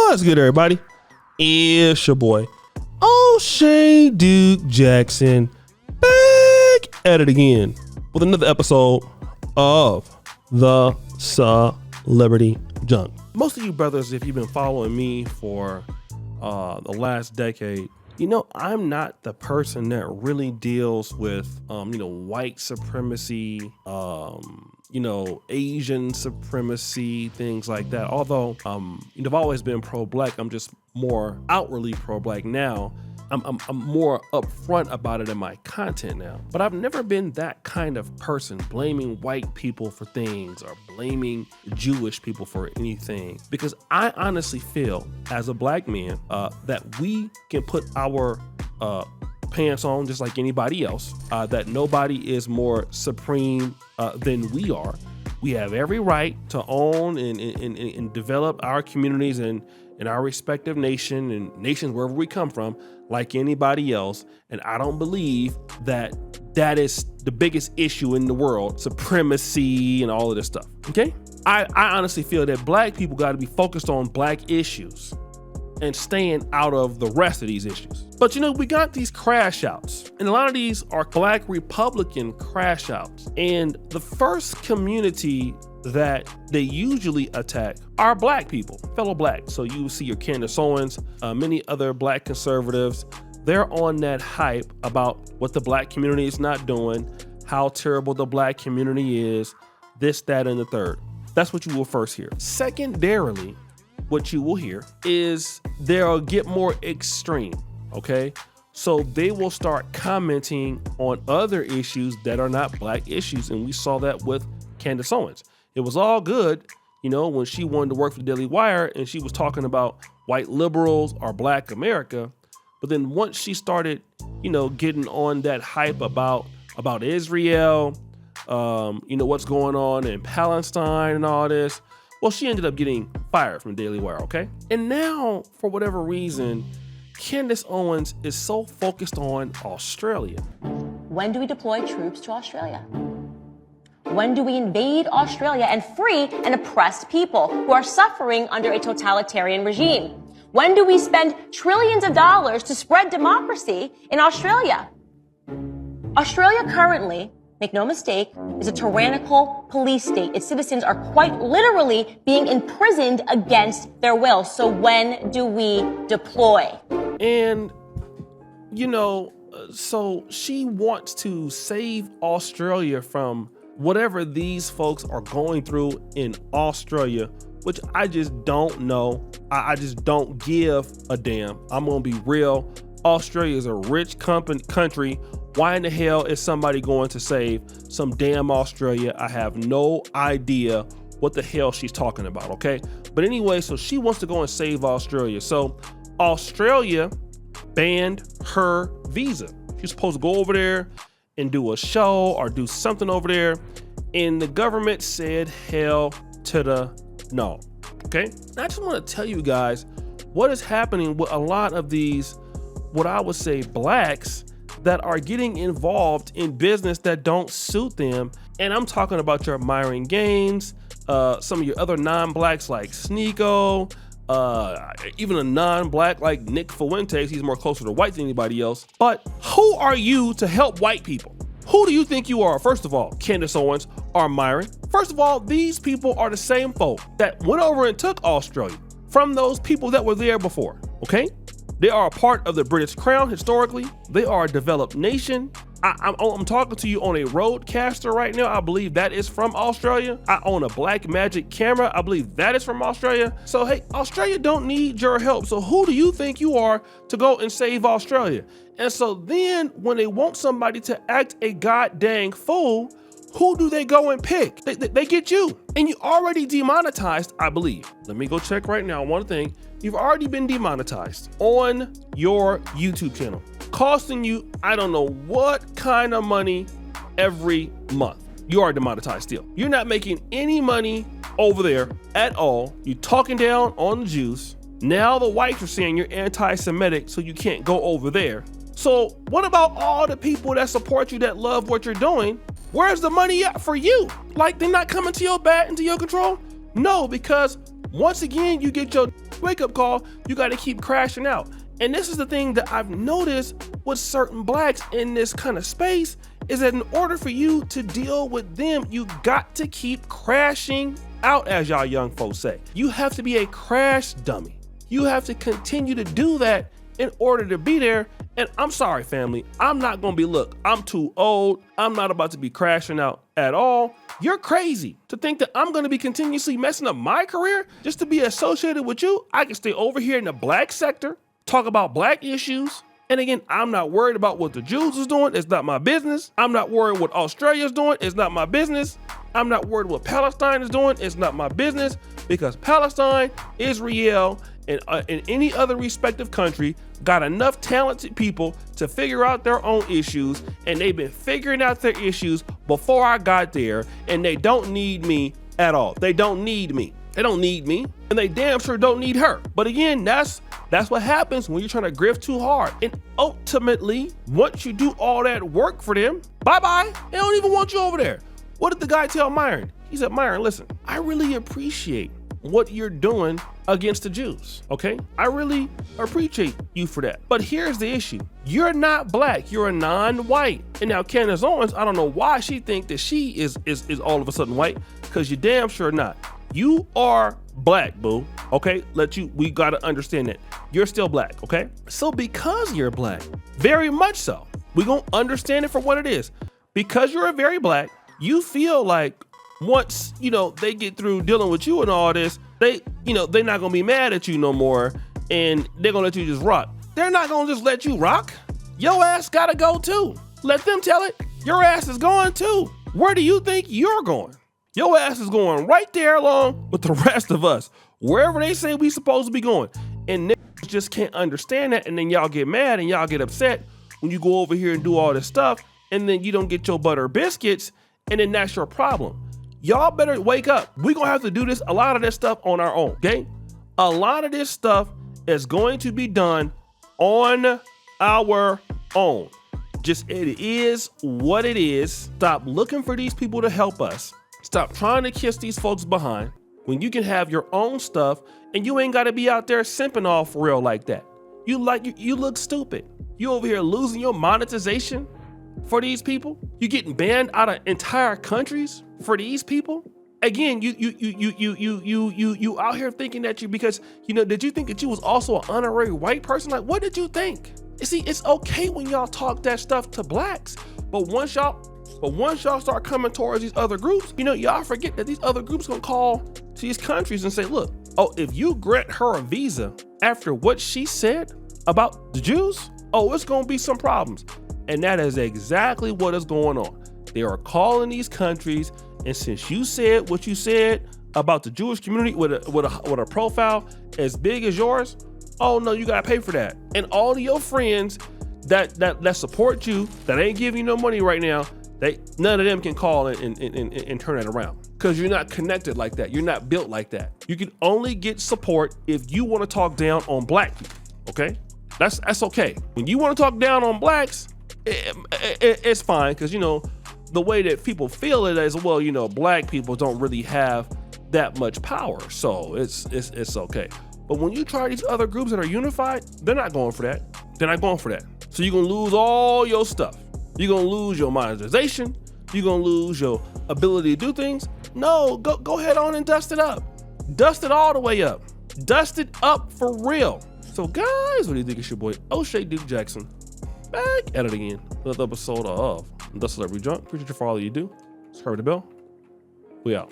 What's good, everybody? It's your boy, O'Shea Duke Jackson, back at it again with another episode of the Celebrity Junk. Most of you brothers, if you've been following me for the last decade, you know I'm not the person that really deals with, white supremacy, Asian supremacy, things like that. Although, I've always been pro-black. I'm just more outwardly pro-black now. I'm more upfront about it in my content now. But I've never been that kind of person blaming white people for things or blaming Jewish people for anything. Because I honestly feel, as a black man, that we can put our pants on just like anybody else, that nobody is more supreme than we are. We have every right to own and develop our communities and our respective nations wherever we come from, like anybody else. And I don't believe that is the biggest issue in the world, supremacy and all of this stuff, okay? I honestly feel that black people got to be focused on black issues and staying out of the rest of these issues. But we got these crash outs, and a lot of these are black Republican crash outs. And the first community that they usually attack are black people, fellow blacks. So you see your Candace Owens, many other black conservatives, they're on that hype about what the black community is not doing, how terrible the black community is, this, that, and the third. That's what you will first hear. Secondarily, what you will hear is they'll get more extreme, okay? So they will start commenting on other issues that are not black issues. And we saw that with Candace Owens. It was all good, when she wanted to work for the Daily Wire and she was talking about white liberals or black America. But then once she started, getting on that hype about Israel, what's going on in Palestine and all this, well, she ended up getting fired from the Daily Wire, okay? And now, for whatever reason, Candace Owens is so focused on Australia. When do we deploy troops to Australia? When do we invade Australia and free an oppressed people who are suffering under a totalitarian regime? When do we spend trillions of dollars to spread democracy in Australia? Australia currently, make no mistake, is a tyrannical police state. Its citizens are quite literally being imprisoned against their will. So when do we deploy? And, so she wants to save Australia from whatever these folks are going through in Australia, which I just don't know. I just don't give a damn. I'm going to be real. Australia is a rich country. Why in the hell is somebody going to save some damn Australia? I have no idea what the hell she's talking about, okay? But anyway, so she wants to go and save Australia. So Australia banned her visa. She's supposed to go over there and do a show or do something over there. And the government said hell to the no, okay? I just want to tell you guys what is happening with a lot of these, what I would say, blacks that are getting involved in business that don't suit them. And I'm talking about your Myron Gaines, some of your other non-blacks like Sneeko, even a non-black like Nick Fuentes. He's more closer to white than anybody else. But who are you to help white people? Who do you think you are? First of all, Candace Owens or Myron. First of all, these people are the same folk that went over and took Australia from those people that were there before, okay? They are a part of the British Crown historically. They are a developed nation. I'm talking to you on a Rodecaster right now. I believe that is from Australia. I own a Blackmagic camera. I believe that is from Australia. So, hey, Australia don't need your help. So who do you think you are to go and save Australia? And so then when they want somebody to act a goddamn fool, who do they go and pick? They get you. And you already demonetized, I believe. Let me go check right now. One thing, you've already been demonetized on your YouTube channel, costing you, I don't know what kind of money every month. You are demonetized still. You're not making any money over there at all. You're talking down on the Jews. Now the whites are saying you're anti-Semitic, so you can't go over there. So what about all the people that support you, that love what you're doing? Where's the money at for you? Like, they're not coming to your bat, into your control? No, because Once again, you get your wake-up call, you got to keep crashing out. And this is the thing that I've noticed with certain blacks in this kind of space, is that in order for you to deal with them, you got to keep crashing out, as y'all young folks say. You have to be a crash dummy. You have to continue to do that in order to be there. And I'm sorry, family, I'm not gonna be, look, I'm too old. I'm not about to be crashing out at all. You're crazy to think that I'm gonna be continuously messing up my career just to be associated with you. I can stay over here in the black sector, talk about black issues. And again, I'm not worried about what the Jews is doing. It's not my business. I'm not worried what Australia's doing. It's not my business. I'm not worried what Palestine is doing. It's not my business, because Palestine, Israel, and any other respective country got enough talented people to figure out their own issues, and they've been figuring out their issues before I got there, and they don't need me at all. They don't need me. They don't need me, and they damn sure don't need her. But again, that's what happens when you're trying to grift too hard. And ultimately, once you do all that work for them, bye-bye. They don't even want you over there. What did the guy tell Myron? He said, Myron, listen, I really appreciate what you're doing against the Jews, okay? I really appreciate you for that. But here's the issue. You're not black, you're a non-white. And now Candace Owens, I don't know why she think that she is all of a sudden white, because you're damn sure not. You are black, boo, okay? We gotta understand that. You're still black, okay? So because you're black, very much so, we're gonna understand it for what it is. Because you're a very black, you feel like once, they get through dealing with you and all this, they're not gonna be mad at you no more, and they're gonna let you just rock. They're not gonna just let you rock. Your ass gotta go too. Let them tell it. Your ass is going too. Where do you think you're going? Your ass is going right there along with the rest of us, wherever they say we supposed to be going. And niggas just can't understand that, and then y'all get mad and y'all get upset when you go over here and do all this stuff, and then you don't get your butter biscuits, and then that's your problem. Y'all better wake up. We're gonna have to do a lot of this stuff on our own, okay? A lot of this stuff is going to be done on our own. Just, it is what it is. Stop looking for these people to help us. Stop trying to kiss these folks behind when you can have your own stuff, and you ain't gotta be out there simping off real like that. You look stupid. You over here losing your monetization for these people. You getting banned out of entire countries for these people. Again, you out here thinking that did you think that you was also an honorary white person? Like, what did you think? You see, it's okay when y'all talk that stuff to blacks, but once y'all start coming towards these other groups, y'all forget that these other groups gonna call to these countries and say, look, if you grant her a visa after what she said about the Jews, it's gonna be some problems. And that is exactly what is going on. They are calling these countries, and since you said what you said about the Jewish community with a profile as big as yours, oh no, you gotta pay for that. And all of your friends that support you, that ain't giving you no money right now, none of them can call and turn it around, because you're not connected like that. You're not built like that. You can only get support if you want to talk down on black people, okay? That's okay. When you want to talk down on blacks, it's fine, because the way that people feel it is, well, black people don't really have that much power, so it's okay. But when you try these other groups that are unified, they're not going for that. They're not going for that. So you're gonna lose all your stuff. You're gonna lose your monetization. You're gonna lose your ability to do things. No, go ahead on and dust it up. Dust it all the way up. Dust it up for real. So guys, what do you think? It's your boy O'Shea Duke Jackson, back at it again. Another episode of The Celebrity Drunk. Appreciate you for all that you do. Subscribe to the bell. We out.